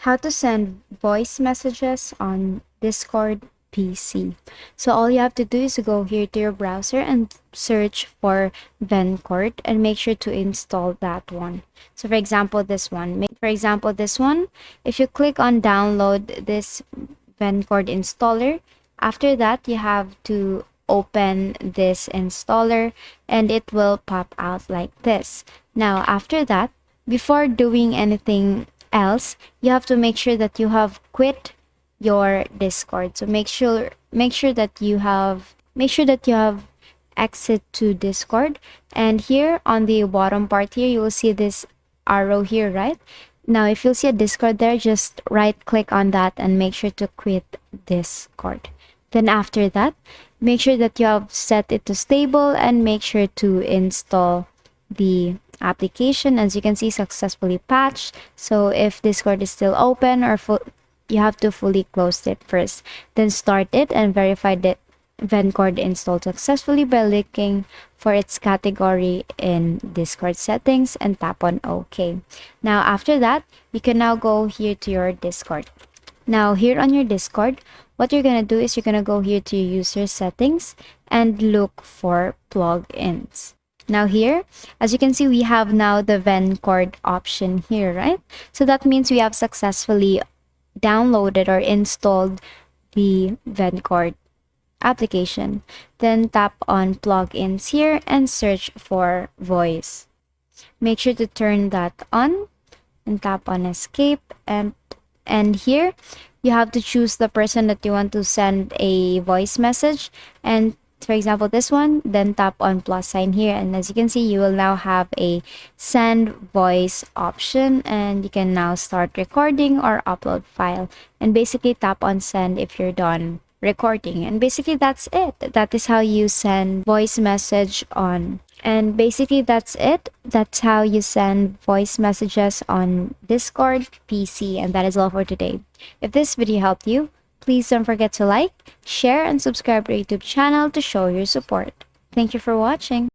How to send voice messages on Discord PC. So all you have to do is to go here to your browser and search for Vencord and make sure to install that one. So for example, this one. If you click on download this Vencord installer, after that you have to open this installer and it will pop out like this. Now after that, before doing anything else, you have to make sure that you have quit your Discord. So make sure that you have exit to Discord, and here on the bottom part here you will see this arrow here, right? Now if you'll see a Discord there, just right click on that and make sure to quit Discord. Then after that, make sure that you have set it to stable and make sure to install the application. As you can see, successfully patched. So if Discord is still open or full, you have to fully close it first, then start it and verify that Vencord installed successfully by looking for its category in Discord settings and tap on OK. Now after that, you can now go here to your Discord. Now here on your Discord, what you're gonna do is you're gonna go here to your user settings and look for plugins. Now here, as you can see, we have now the Vencord option here, right? So that means we have successfully downloaded or installed the Vencord application. Then tap on plugins here and search for voice. Make sure to turn that on and tap on escape, and here you have to choose the person that you want to send a voice message, and for example this one, then tap on plus sign here, and as you can see you will now have a send voice option, and you can now start recording or upload file, and basically tap on send if you're done recording. And basically that's it. That is how you send voice message on and basically that's it. That's how you send voice messages on Discord PC, and that is all for today. If this video helped you, please don't forget to like, share, and subscribe to our YouTube channel to show your support. Thank you for watching.